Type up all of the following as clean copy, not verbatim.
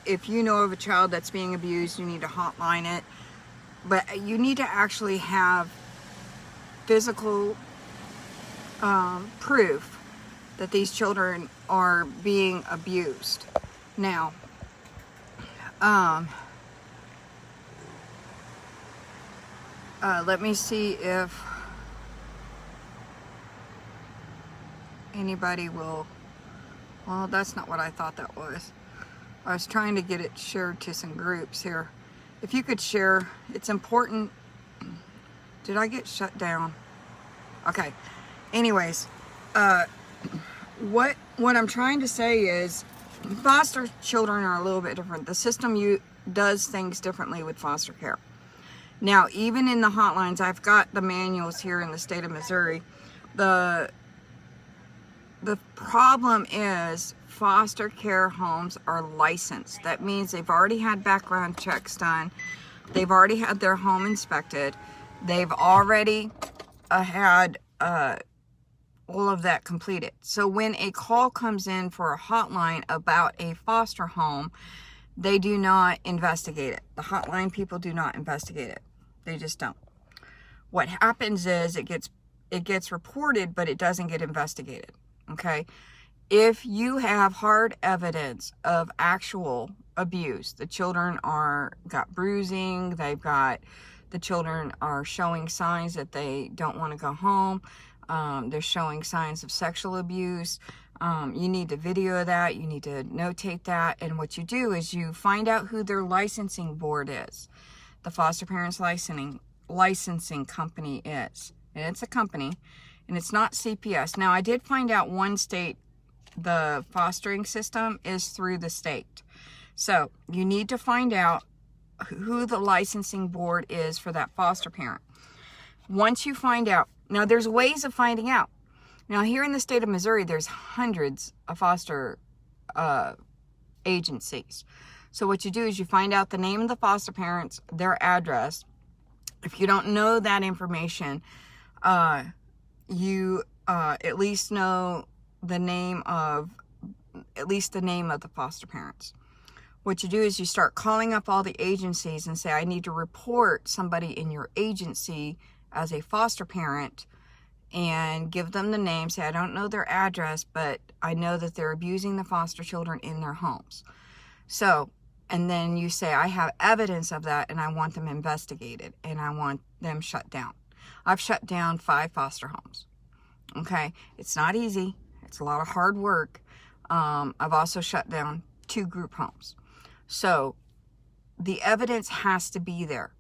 If you know of a child that's being abused, you need to hotline it. But you need to actually have physical proof that these children are being abused. Now, let me see if anybody will. Well, that's not what I thought that was. I was trying to get it shared to some groups here. If you could share, it's important. Did I get shut down? Okay. Anyways, what I'm trying to say is foster children are a little bit different. The system does things differently with foster care. Now, even in the hotlines, I've got the manuals here in the state of Missouri. The problem is foster care homes are licensed. That means they've already had background checks done. They've already had their home inspected. They've already had all of that completed. So when a call comes in for a hotline about a foster home, they do not investigate it. The hotline people do not investigate it. They just don't. What happens is it gets reported, but it doesn't get investigated. Okay? If you have hard evidence of actual abuse, the children got bruising, the children are showing signs that they don't want to go home, they're showing signs of sexual abuse, you need to video that, you need to notate that, and what you do is you find out who their licensing board is. The foster parents licensing company is. And it's a company, and it's not CPS. Now, I did find out one state, the fostering system is through the state. So you need to find out who the licensing board is for that foster parent. Once you find out, now there's ways of finding out. Now here in the state of Missouri, there's hundreds of foster agencies. So what you do is you find out the name of the foster parents, their address. If you don't know that information, you at least know the name of the foster parents. What you do is you start calling up all the agencies and say, I need to report somebody in your agency as a foster parent, and give them the name. Say, I don't know their address, but I know that they're abusing the foster children in their homes. So, and then you say, I have evidence of that and I want them investigated and I want them shut down. I've shut down 5 foster homes. Okay, it's not easy. It's a lot of hard work. I've also shut down 2 group homes. So the evidence has to be there.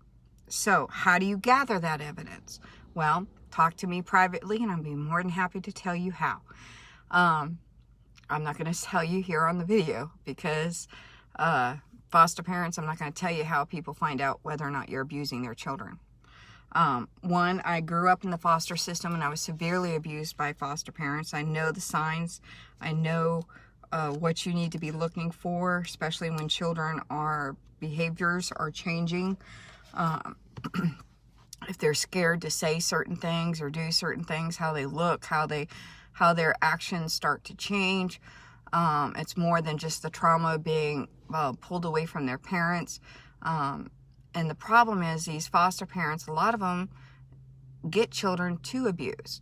So how do you gather that evidence? Well, talk to me privately and I'll be more than happy to tell you how. I'm not going to tell you here on the video because foster parents, I'm not going to tell you how people find out whether or not you're abusing their children. One, I grew up in the foster system and I was severely abused by foster parents. I know the signs. I know what you need to be looking for, especially when behaviors are changing. If they're scared to say certain things or do certain things, how they look, how their actions start to change. It's more than just the trauma of being pulled away from their parents. And the problem is these foster parents, a lot of them get children to abuse.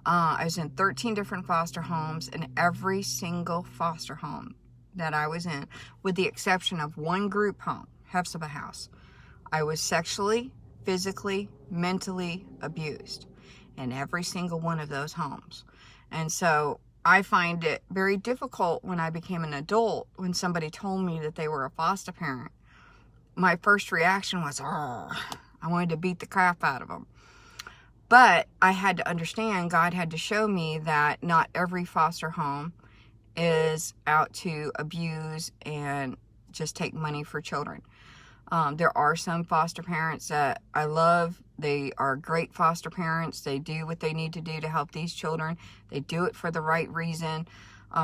I was in 13 different foster homes, and every single foster home that I was in, with the exception of one group home, Hephzibah House, I was sexually, physically, mentally abused in every single one of those homes. And so I find it very difficult when I became an adult, when somebody told me that they were a foster parent. My first reaction was, I wanted to beat the crap out of them. But I had to understand, God had to show me that not every foster home is out to abuse and just take money for children. There are some foster parents that I love. They are great foster parents. They do what they need to do to help these children. They do it for the right reason.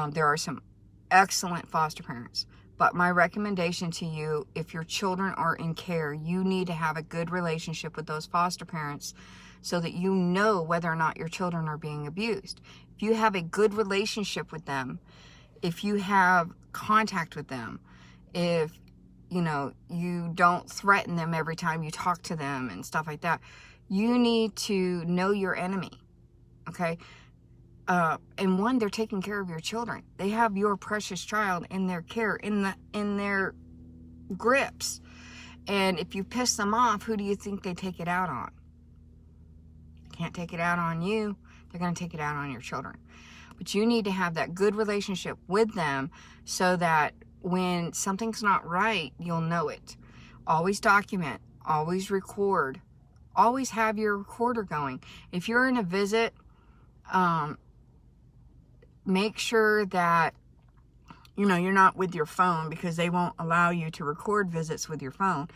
There are some excellent foster parents. But my recommendation to you, if your children are in care, you need to have a good relationship with those foster parents so that you know whether or not your children are being abused. If you have a good relationship with them, if you have contact with them, if, you know, you don't threaten them every time you talk to them and stuff like that. You need to know your enemy, okay? And one, they're taking care of your children. They have your precious child in their care, in their grips. And if you piss them off, who do you think they take it out on? They can't take it out on you. They're going to take it out on your children. But you need to have that good relationship with them so that when something's not right, you'll know it. Always document, always record, always have your recorder going. If you're in a visit, make sure that, you know, you're not with your phone, because they won't allow you to record visits with your phone.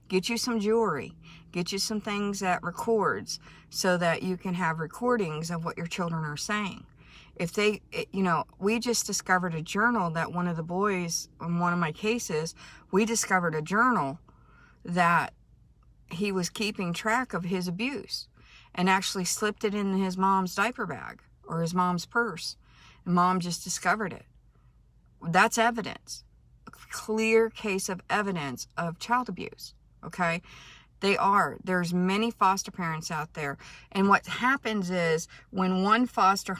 Get you some jewelry, get you some things that records so that you can have recordings of what your children are saying. If they, you know, we just discovered a journal that one of the boys in one of my cases, we discovered a journal that he was keeping track of his abuse and actually slipped it in his mom's diaper bag or his mom's purse. And mom just discovered it. That's evidence, a clear case of evidence of child abuse, okay? There's many foster parents out there. And what happens is when one foster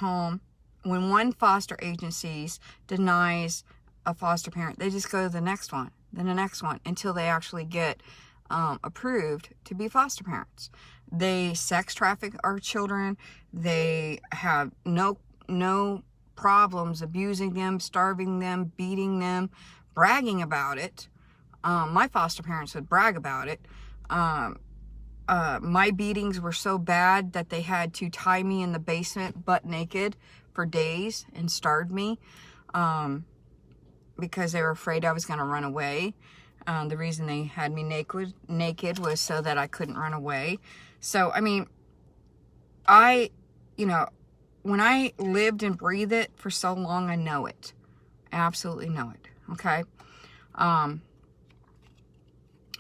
agency denies a foster parent, they just go to the next one, then the next one, until they actually get approved to be foster parents. They sex traffic our children. They have no problems abusing them, starving them, beating them, bragging about it. My foster parents would brag about it. My beatings were so bad that they had to tie me in the basement butt naked for days and starved me because they were afraid I was going to run away. The reason they had me naked was so that I couldn't run away. So, I mean, when I lived and breathed it for so long, I know it. I absolutely know it. Okay.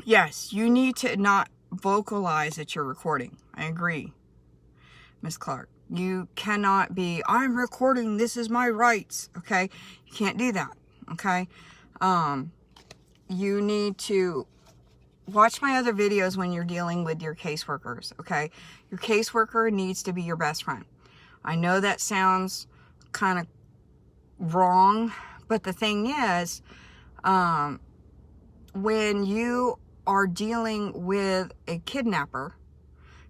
Yes, you need to not vocalize that you're recording. I agree, Miss Clark. You cannot be, I'm recording, this is my rights. Okay. You can't do that. Okay. You need to watch my other videos when you're dealing with your caseworkers. Okay. Your caseworker needs to be your best friend. I know that sounds kind of wrong, but the thing is, when you are dealing with a kidnapper,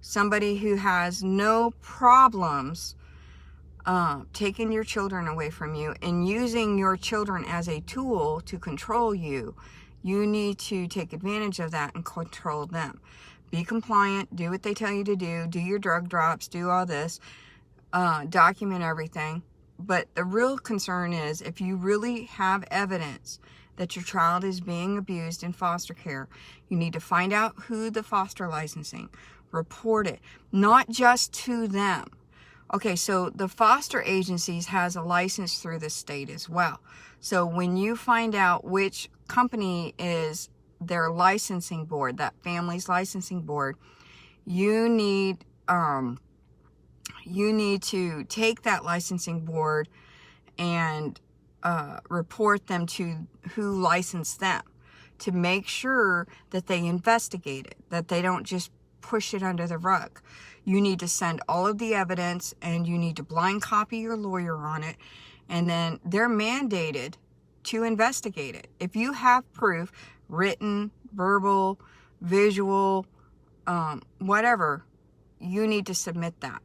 somebody who has no problems taking your children away from you and using your children as a tool to control you, you need to take advantage of that and control them. Be compliant, do what they tell you to do your drug drops, do all this, document everything. But the real concern is if you really have evidence that your child is being abused in foster care, you need to find out who the foster licensing, report it, not just to them. Okay, so the foster agencies has a license through the state as well. So when you find out which company is their licensing board, that family's licensing board, you need to take that licensing board and report them to who licensed them to make sure that they investigate it, that they don't just push it under the rug. You need to send all of the evidence and you need to blind copy your lawyer on it, and then they're mandated to investigate it. If you have proof, written, verbal, visual, whatever, you need to submit that.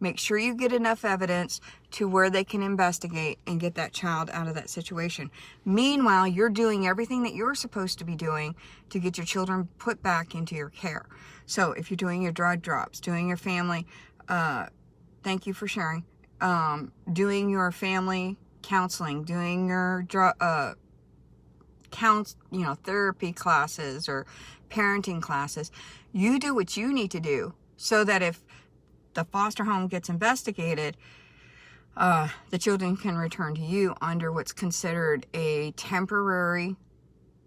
Make sure you get enough evidence to where they can investigate and get that child out of that situation. Meanwhile, you're doing everything that you're supposed to be doing to get your children put back into your care. So if you're doing your drug drops, doing your family, thank you for sharing, doing your family counseling, doing your therapy classes or parenting classes, you do what you need to do so that if the foster home gets investigated, the children can return to you under what's considered a temporary,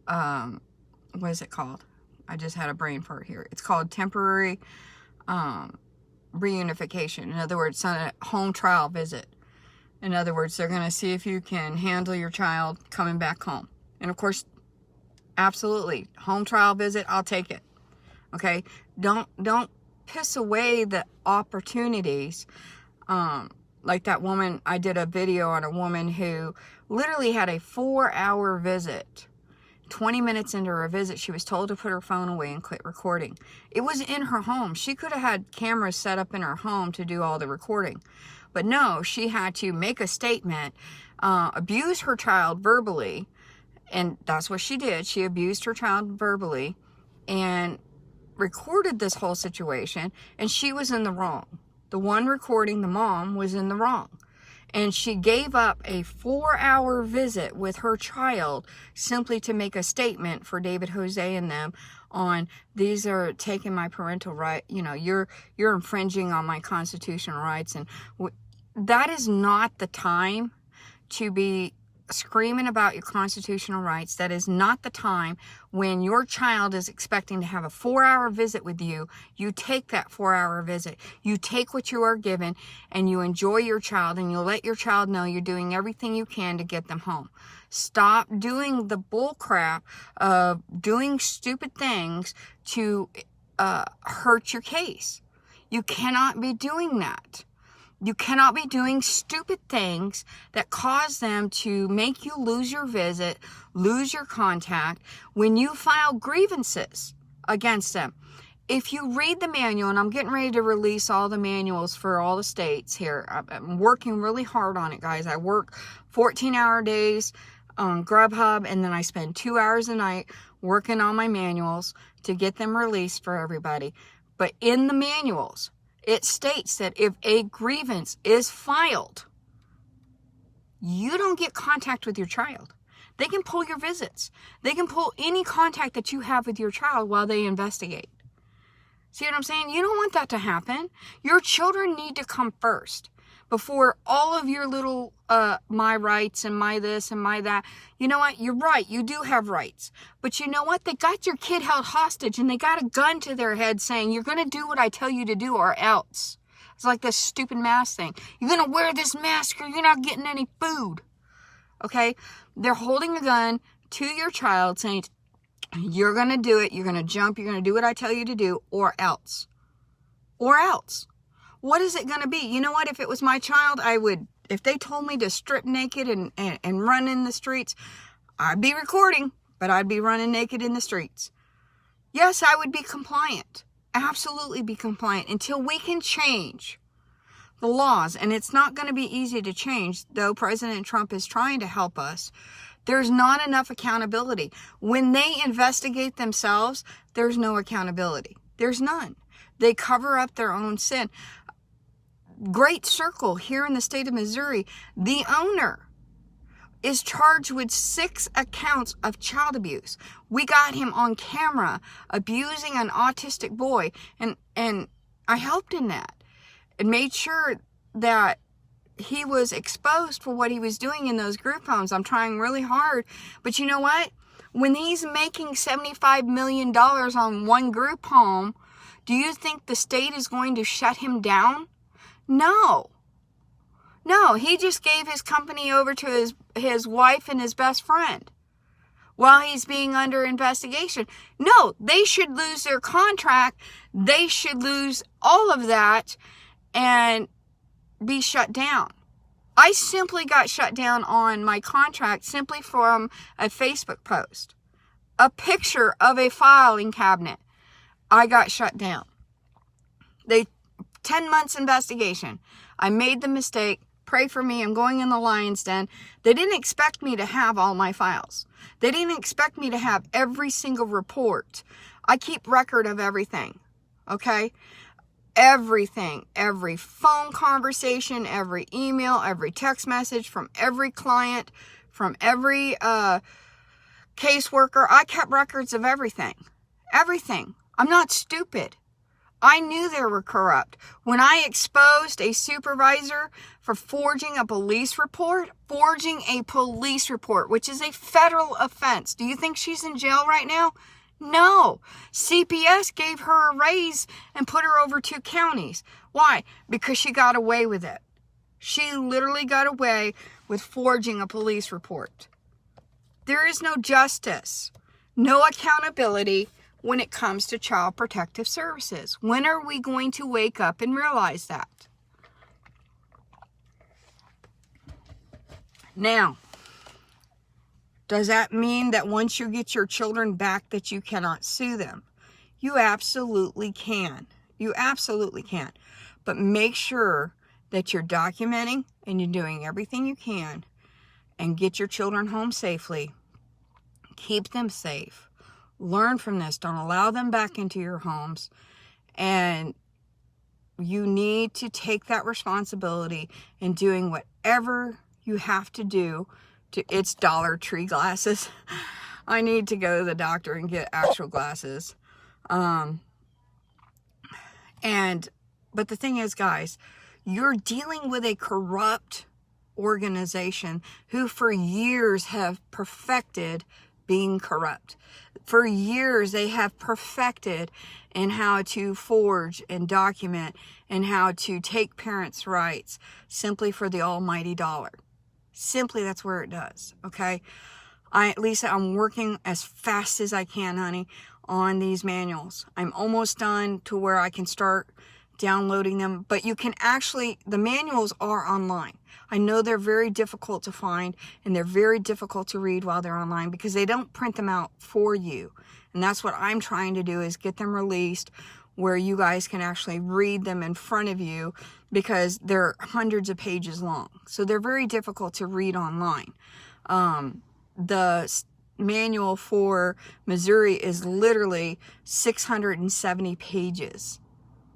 what is it called? I just had a brain fart here. It's called temporary reunification. In other words, a home trial visit. In other words, they're going to see if you can handle your child coming back home. And of course, Absolutely. Home trial visit, I'll take it. Okay? Don't piss away the opportunities. Like that woman, I did a video on a woman who literally had a 4-hour visit. 20 minutes into her visit, she was told to put her phone away and quit recording. It was in her home. She could have had cameras set up in her home to do all the recording. But no, she had to make a statement, abuse her child verbally, and that's what she did. She abused her child verbally and recorded this whole situation, and she was in the wrong. The one recording, the mom, was in the wrong. And she gave up a 4-hour visit with her child simply to make a statement for David Jose and them on, these are taking my parental right, you know, you're infringing on my constitutional rights. And that is not the time to be screaming about your constitutional rights. That is not the time when your child is expecting to have a 4-hour visit with you. You take that 4-hour visit. You take what you are given and you enjoy your child, and you let your child know you're doing everything you can to get them home. Stop doing the bull crap of doing stupid things to hurt your case. You cannot be doing that. You cannot be doing stupid things that cause them to make you lose your visit, lose your contact when you file grievances against them. If you read the manual, and I'm getting ready to release all the manuals for all the states here. I'm working really hard on it, guys. I work 14-hour days on Grubhub, and then I spend 2 hours a night working on my manuals to get them released for everybody. But in the manuals, it states that if a grievance is filed, you don't get contact with your child. They can pull your visits. They can pull any contact that you have with your child while they investigate. See what I'm saying? You don't want that to happen. Your children need to come first before all of your little my rights and my this and my that. You know what? You're right. You do have rights. But you know what? They got your kid held hostage and they got a gun to their head saying, you're going to do what I tell you to do or else. It's like this stupid mask thing. You're going to wear this mask or you're not getting any food. Okay? They're holding a gun to your child saying, you're going to do it. You're going to jump. You're going to do what I tell you to do or else. Or else. What is it going to be? You know what? If it was my child, I would, if they told me to strip naked and run in the streets, I'd be recording, but I'd be running naked in the streets. Yes, I would be compliant. Absolutely be compliant until we can change the laws. And it's not going to be easy to change, though President Trump is trying to help us. There's not enough accountability. When they investigate themselves, there's no accountability. There's none. They cover up their own sin. Great Circle here in the state of Missouri, the owner is charged with 6 accounts of child abuse. We got him on camera abusing an autistic boy, and I helped in that and made sure that he was exposed for what he was doing in those group homes. I'm trying really hard, but you know what? When he's making $75 million on one group home, do you think the state is going to shut him down? No. No, he just gave his company over to his wife and his best friend while he's being under investigation. No, they should lose their contract. They should lose all of that and be shut down. I simply got shut down on my contract simply from a Facebook post. A picture of a filing cabinet. I got shut down. 10 months investigation. I made the mistake. Pray for me. I'm going in the lion's den. They didn't expect me to have all my files. They didn't expect me to have every single report. I keep record of everything. Okay? Everything. Every phone conversation, every email, every text message from every client, from every caseworker. I kept records of everything. Everything. I'm not stupid. I knew they were corrupt. When I exposed a supervisor for forging a police report, which is a federal offense. Do you think she's in jail right now? No. CPS gave her a raise and put her over 2 counties. Why? Because she got away with it. She literally got away with forging a police report. There is no justice. no accountability when it comes to Child Protective Services. When are we going to wake up and realize that? Now, does that mean that once you get your children back that you cannot sue them? You absolutely can. You absolutely can. But make sure that you're documenting and you're doing everything you can and get your children home safely. Keep them safe. Learn from this. Don't allow them back into your homes. And you need to take that responsibility in doing whatever you have to do. It's Dollar Tree glasses. I need to go to the doctor and get actual glasses. But the thing is, guys, you're dealing with a corrupt organization who for years have perfected being corrupt. For years, they have perfected in how to forge and document and how to take parents' rights simply for the almighty dollar. Simply, that's where it does, okay? Lisa, I'm working as fast as I can, honey, on these manuals. I'm almost done to where I can start downloading them, but you can actually, the manuals are online. I know they're very difficult to find and they're very difficult to read while they're online because they don't print them out for you. And that's what I'm trying to do, is get them released where you guys can actually read them in front of you, because they're hundreds of pages long. So they're very difficult to read online. The manual for Missouri is literally 670 pages.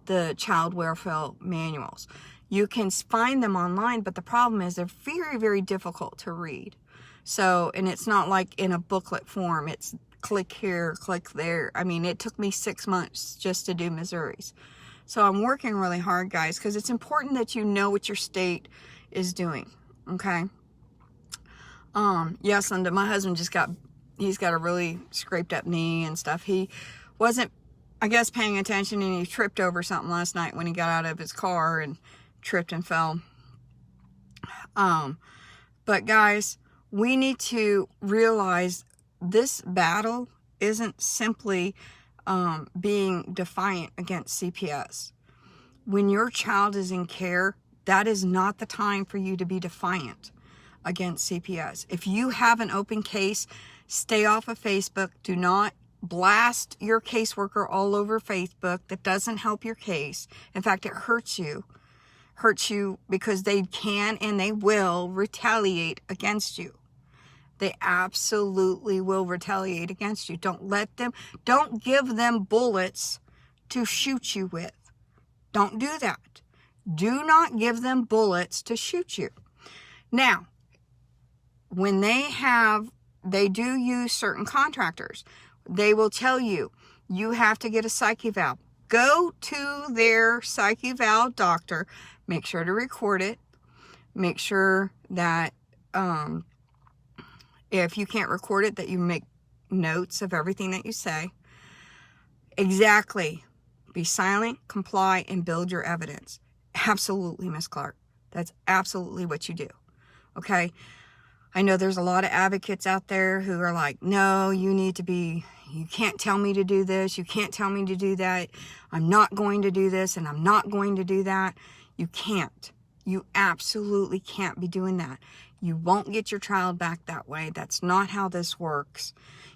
The child welfare manuals. You can find them online, but the problem is they're very, very difficult to read. So, and it's not like in a booklet form. It's click here, click there. I mean, it took me 6 months just to do Missouri's. So I'm working really hard, guys, because it's important that you know what your state is doing, okay? Yes, Linda, my husband he's got a really scraped up knee and stuff. He wasn't, I guess, paying attention, and he tripped over something last night when he got out of his car and tripped and fell. But guys, we need to realize this battle isn't simply being defiant against CPS. When your child is in care, that is not the time for you to be defiant against CPS. If you have an open case, stay off of Facebook. Do not blast your caseworker all over Facebook. That doesn't help your case. In fact, it hurts you. Hurts you because they can and they will retaliate against you. They absolutely will retaliate against you. Don't give them bullets to shoot you with. Don't do that. Do not give them bullets to shoot you. Now, when they do use certain contractors, they will tell you, you have to get a psych eval. Go to their psych eval doctor. Make sure to record it. Make sure that if you can't record it, that you make notes of everything that you say. Exactly. Be silent, comply, and build your evidence. Absolutely, Miss Clark. That's absolutely what you do. Okay? I know there's a lot of advocates out there who are like, no, you can't tell me to do this. You can't tell me to do that. I'm not going to do this, and I'm not going to do that. You can't. You absolutely can't be doing that. You won't get your child back that way. That's not how this works.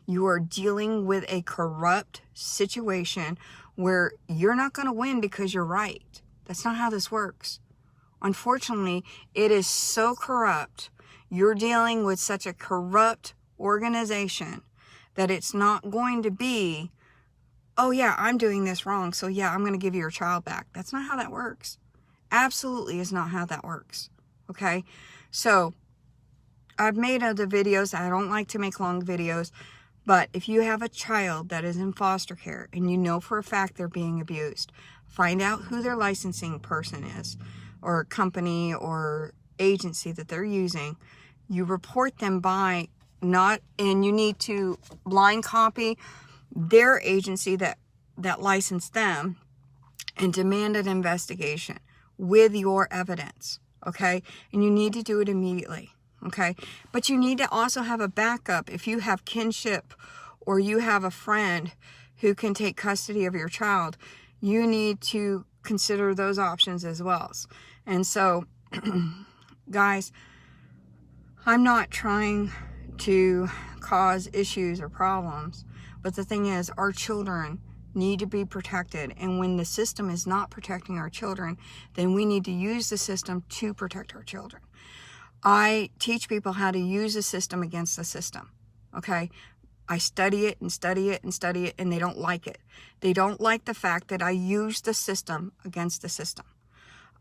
You are dealing with a corrupt situation where you're not going to win because you're right. That's not how this works. Unfortunately, it is so corrupt. You're dealing with such a corrupt organization that it's not going to be, oh yeah, I'm doing this wrong, so yeah, I'm going to give you your child back. That's not how that works. Absolutely is not how that works. Okay? So, I've made other videos. I don't like to make long videos, but if you have a child that is in foster care and you know for a fact they're being abused, find out who their licensing person is, or company or agency that they're using. You report them by and you need to blind copy their agency that licensed them and demand an investigation with your evidence, okay? And you need to do it immediately. Okay, but you need to also have a backup if you have kinship or you have a friend who can take custody of your child, you need to consider those options as well. And so, guys, I'm not trying to cause issues or problems, but the thing is, our children need to be protected. And when the system is not protecting our children, then we need to use the system to protect our children. I teach people how to use the system against the system, okay? I study it and study it and study it, and they don't like it. They don't like the fact that I use the system against the system.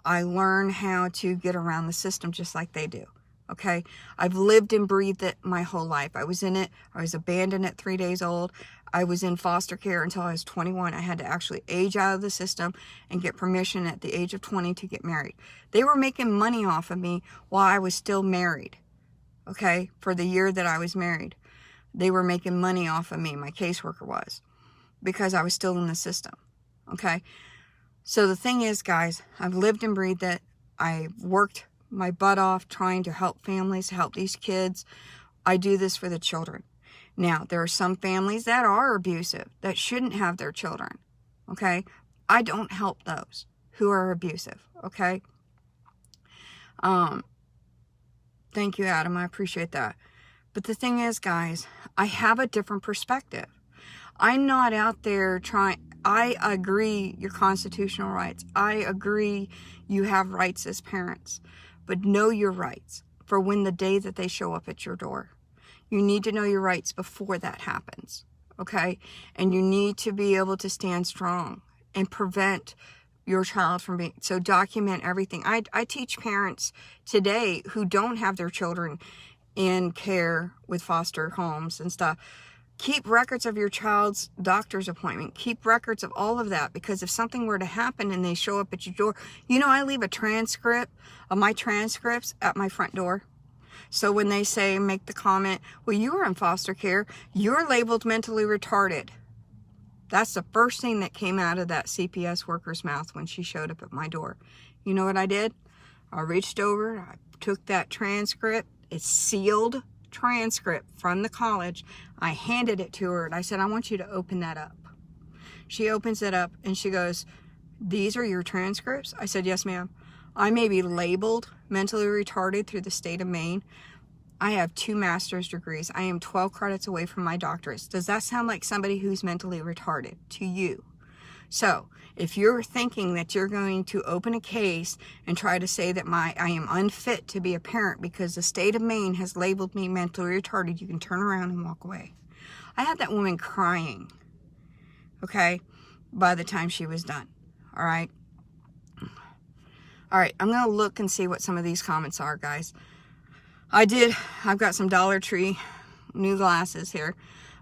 I learn how to get around the system just like they do, okay? I've lived and breathed it my whole life. I was in it. I was abandoned at 3 days old. I was in foster care until I was 21. I had to actually age out of the system and get permission at the age of 20 to get married. They were making money off of me while I was still married, okay, for the year that I was married. They were making money off of me, my caseworker was, because I was still in the system, okay? So the thing is, guys, I've lived and breathed it. I worked my butt off trying to help families, help these kids. I do this for the children. Now, there are some families that are abusive, that shouldn't have their children, okay? I don't help those who are abusive, okay? Thank you, Adam. I appreciate that. But the thing is, guys, I have a different perspective. I'm not out there I agree your constitutional rights. I agree you have rights as parents. But know your rights for when the day that they show up at your door. You need to know your rights before that happens, okay? And you need to be able to stand strong and prevent your child from being, so document everything. I teach parents today who don't have their children in care with foster homes and stuff. Keep records of your child's doctor's appointment. Keep records of all of that, because if something were to happen and they show up at your door, I leave a transcript of my transcripts at my front door. So when they say, make the comment, well, you were in foster care, you're labeled mentally retarded. That's the first thing that came out of that CPS worker's mouth when she showed up at my door. You know what I did? I reached over, I took that transcript, it's sealed transcript from the college. I handed it to her and I said, I want you to open that up. She opens it up and she goes, these are your transcripts? I said, yes, ma'am. I may be labeled mentally retarded through the state of Maine. I have 2 master's degrees. I am 12 credits away from my doctorates. Does that sound like somebody who's mentally retarded to you? So if you're thinking that you're going to open a case and try to say that I am unfit to be a parent because the state of Maine has labeled me mentally retarded, you can turn around and walk away. I had that woman crying, okay, by the time she was done, all right? All right, I'm going to look and see what some of these comments are, guys. I've got some Dollar Tree new glasses here.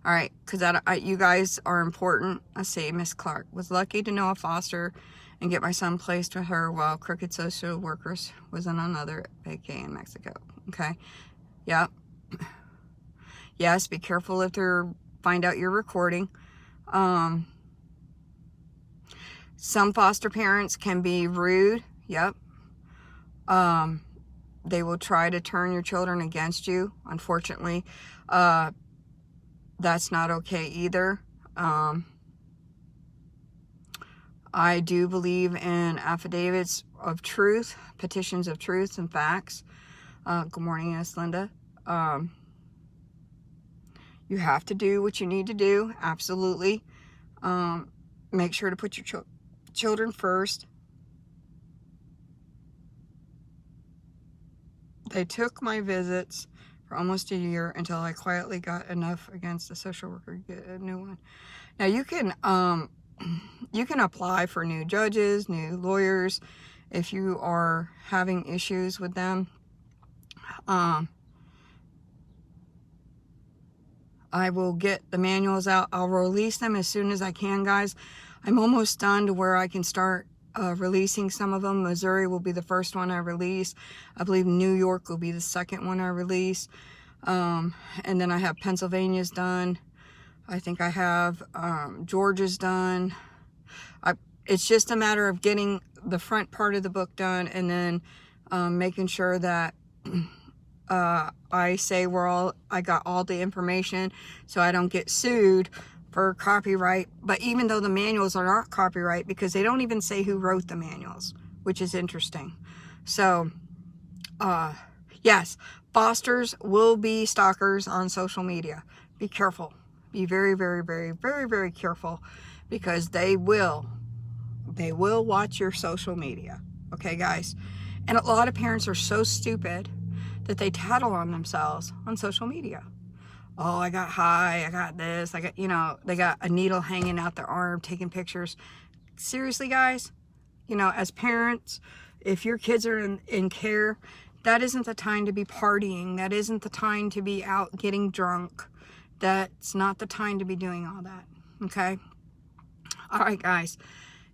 All right, because you guys are important. I see, Miss Clark was lucky to know a foster and get my son placed with her while crooked social workers was in another vacay in Mexico. Okay, yep. Yes, be careful if they're find out you're recording. Some foster parents can be rude. Yep. They will try to turn your children against you. Unfortunately, that's not okay either. I do believe in affidavits of truth, petitions of truth and facts. Good morning, Miss Linda. You have to do what you need to do. Absolutely. Make sure to put your children first. They took my visits for almost a year until I quietly got enough against the social worker to get a new one. Now you can apply for new judges, new lawyers, if you are having issues with them. I will get the manuals out. I'll release them as soon as I can, guys. I'm almost done to where I can start releasing some of them. Missouri will be the first one I release. I believe New York will be the second one I release. And then I have Pennsylvania's done. I think I have Georgia's done. It's just a matter of getting the front part of the book done and then making sure that I say I got all the information so I don't get sued for copyright. But even though the manuals are not copyright, because they don't even say who wrote the manuals, which is interesting. So, yes, fosters will be stalkers on social media. Be careful. Be very, very, very, very, very careful, because they will watch your social media. Okay, guys? And a lot of parents are so stupid that they tattle on themselves on social media. Oh, I got high, I got this, I got, you know, they got a needle hanging out their arm, taking pictures. Seriously, guys, you know, as parents, if your kids are in care, that isn't the time to be partying. That isn't the time to be out getting drunk. That's not the time to be doing all that, okay? All right, guys,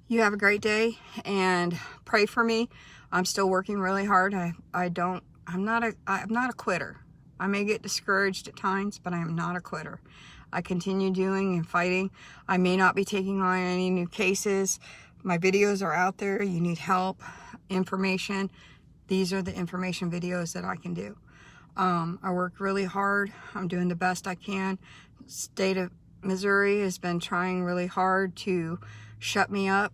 you have a great day, and pray for me. I'm still working really hard. I'm not a quitter. I may get discouraged at times, but I am not a quitter. I continue doing and fighting. I may not be taking on any new cases. My videos are out there. You need help, information. These are the information videos that I can do. I work really hard. I'm doing the best I can. State of Missouri has been trying really hard to shut me up,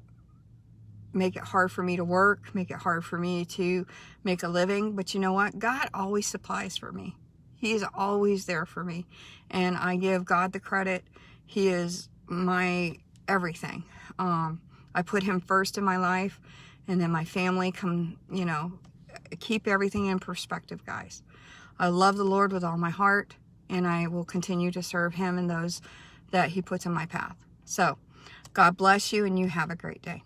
make it hard for me to work, make it hard for me to make a living. But you know what? God always supplies for me. He is always there for me. And I give God the credit. He is my everything. I put him first in my life, and then my family come, you know, keep everything in perspective, guys. I love the Lord with all my heart, and I will continue to serve him and those that he puts in my path. So, God bless you, and you have a great day.